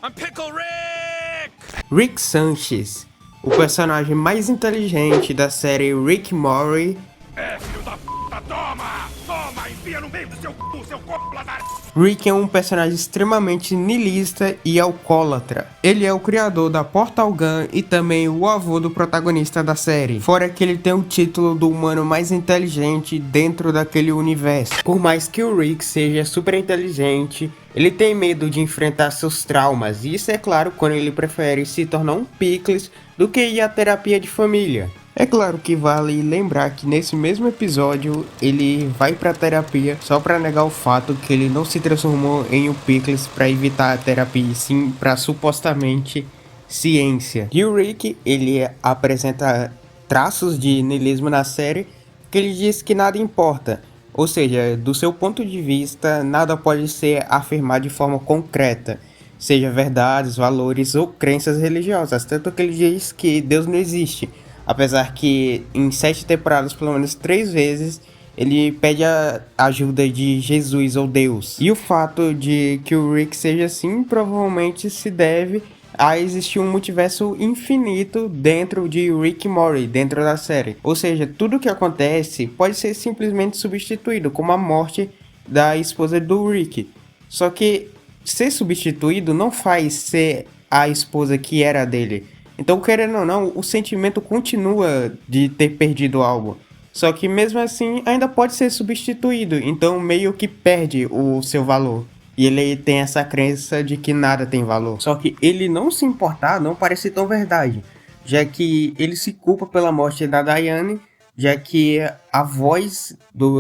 I'm Pickle Rick! Rick Sanchez, o personagem mais inteligente da série Rick and Morty. É, filho da puta, toma! Toma, enfia no meio do seu cu, seu corpo lazar... Rick é um personagem extremamente niilista e alcoólatra. Ele é o criador da Portal Gun e também o avô do protagonista da série. Fora que ele tem o título do humano mais inteligente dentro daquele universo. Por mais que o Rick seja super inteligente, ele tem medo de enfrentar seus traumas. E isso é claro quando ele prefere se tornar um Pickles do que ir à terapia de família. É claro que vale lembrar que nesse mesmo episódio ele vai pra terapia só pra negar o fato que ele não se transformou em um Pickles pra evitar a terapia e sim pra supostamente ciência. E o Rick, ele apresenta traços de niilismo na série que ele diz que nada importa. Ou seja, do seu ponto de vista, nada pode ser afirmado de forma concreta, seja verdades, valores ou crenças religiosas, tanto que ele diz que Deus não existe. Apesar que em 7 temporadas, pelo menos 3 vezes, ele pede a ajuda de Jesus ou Deus. E o fato de que o Rick seja assim provavelmente se deve a existir um multiverso infinito dentro de Rick and Morty, dentro da série. Ou seja, tudo que acontece pode ser simplesmente substituído, como a morte da esposa do Rick. Só que ser substituído não faz ser a esposa que era dele. Então, querendo ou não, o sentimento continua de ter perdido algo. Só que mesmo assim, ainda pode ser substituído. Então, meio que perde o seu valor. E ele tem essa crença de que nada tem valor. Só que ele não se importar não parece tão verdade. Já que ele se culpa pela morte da Diane. Já que a voz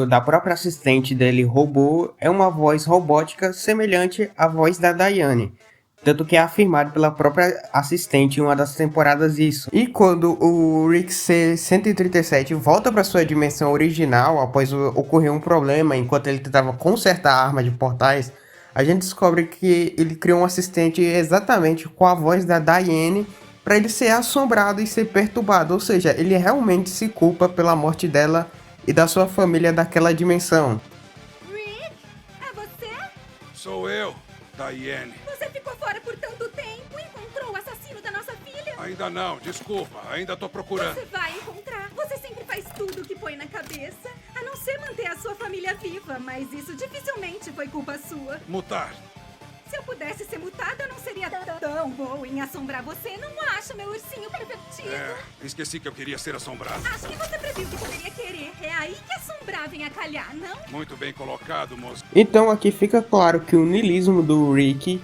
da própria assistente dele, robô, é uma voz robótica semelhante à voz da Diane. Tanto que é afirmado pela própria assistente em uma das temporadas isso. E quando o Rick C-137 volta para sua dimensão original, após ocorrer um problema enquanto ele tentava consertar a arma de portais, a gente descobre que ele criou um assistente exatamente com a voz da Diane para ele ser assombrado e ser perturbado. Ou seja, ele realmente se culpa pela morte dela e da sua família daquela dimensão. Rick? É você? Sou eu, Diane. Você ficou fora por tanto tempo? Encontrou o assassino da nossa filha? Ainda não, desculpa, ainda tô procurando. Você vai encontrar. Você sempre faz tudo o que põe na cabeça. A não ser manter a sua família viva, mas isso dificilmente foi culpa sua. Mutar. Se eu pudesse ser mutada, eu não seria tão boa em assombrar você. Não acha, meu ursinho pervertido? Esqueci que eu queria ser assombrado. Acho que você previu que poderia querer. É aí que assombrar vem a calhar, não? Muito bem colocado, moço. Então aqui fica claro que o niilismo do Rick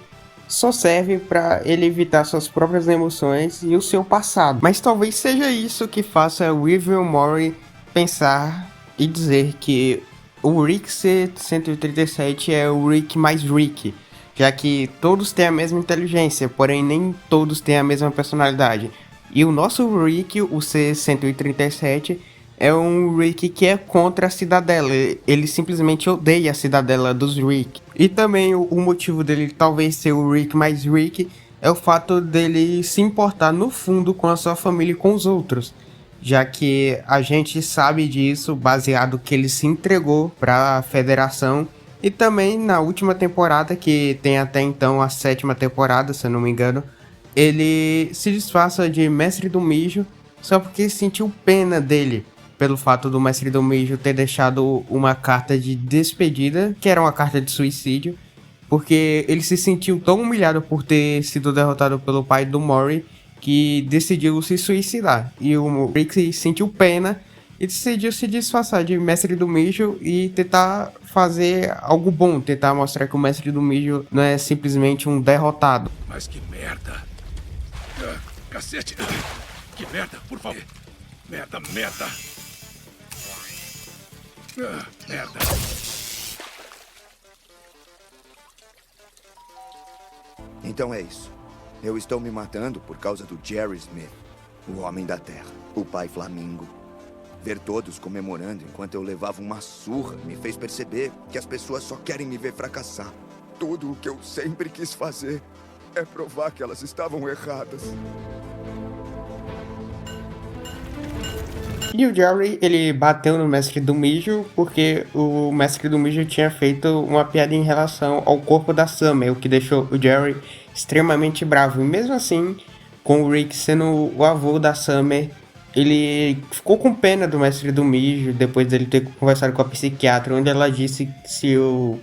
só serve para ele evitar suas próprias emoções e o seu passado. Mas talvez seja isso que faça Rick and Morty pensar e dizer que o Rick C-137 é o Rick mais Rick, já que todos têm a mesma inteligência, porém nem todos têm a mesma personalidade. E o nosso Rick, o C-137, é um Rick que é contra a Cidadela. Ele simplesmente odeia a Cidadela dos Rick. E também o motivo dele talvez ser o Rick mais Rick é o fato dele se importar no fundo com a sua família e com os outros. Já que a gente sabe disso baseado que ele se entregou para a Federação. E também na última temporada, que tem até então a 7ª temporada, se eu não me engano, ele se disfarça de Mestre do Mijo só porque sentiu pena dele, pelo fato do Mestre do Mijo ter deixado uma carta de despedida, que era uma carta de suicídio, porque ele se sentiu tão humilhado por ter sido derrotado pelo pai do Morty, que decidiu se suicidar. E o Rick sentiu pena e decidiu se disfarçar de Mestre do Mijo e tentar fazer algo bom, tentar mostrar que o Mestre do Mijo não é simplesmente um derrotado. Mas que merda. Cacete. Que merda, por favor. Merda. Merda. Então é isso. Eu estou me matando por causa do Jerry Smith, o homem da terra, o pai Flamingo. Ver todos comemorando enquanto eu levava uma surra me fez perceber que as pessoas só querem me ver fracassar. Tudo o que eu sempre quis fazer é provar que elas estavam erradas. E o Jerry, ele bateu no Mestre do Mijo porque o Mestre do Mijo tinha feito uma piada em relação ao corpo da Summer, o que deixou o Jerry extremamente bravo. E mesmo assim, com o Rick sendo o avô da Summer, ele ficou com pena do mestre do mijo, depois dele ter conversado com a psiquiatra, onde ela disse que se o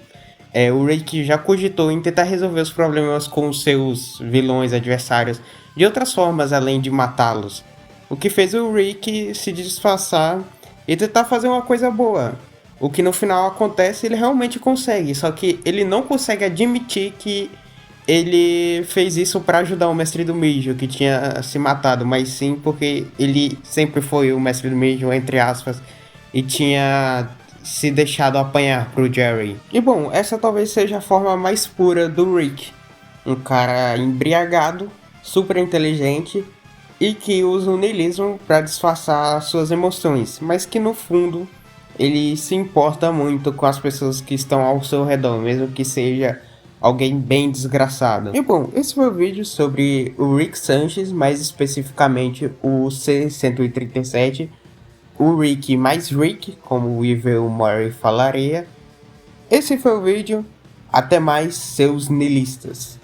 Rick já cogitou em tentar resolver os problemas com os seus vilões adversários de outras formas além de matá-los. O que fez o Rick se disfarçar e tentar fazer uma coisa boa. O que no final acontece, ele realmente consegue, só que ele não consegue admitir que ele fez isso para ajudar o mestre do mijo, que tinha se matado, mas sim porque ele sempre foi o mestre do mijo, entre aspas, e tinha se deixado apanhar pro Jerry. E bom, essa talvez seja a forma mais pura do Rick. Um cara embriagado, super inteligente e que usa o niilismo para disfarçar suas emoções, mas que no fundo ele se importa muito com as pessoas que estão ao seu redor, mesmo que seja alguém bem desgraçado. E bom, esse foi o vídeo sobre o Rick Sanchez, mais especificamente o C-137, o Rick mais Rick, como o Evil Murray falaria. Esse foi o vídeo, até mais, seus niilistas.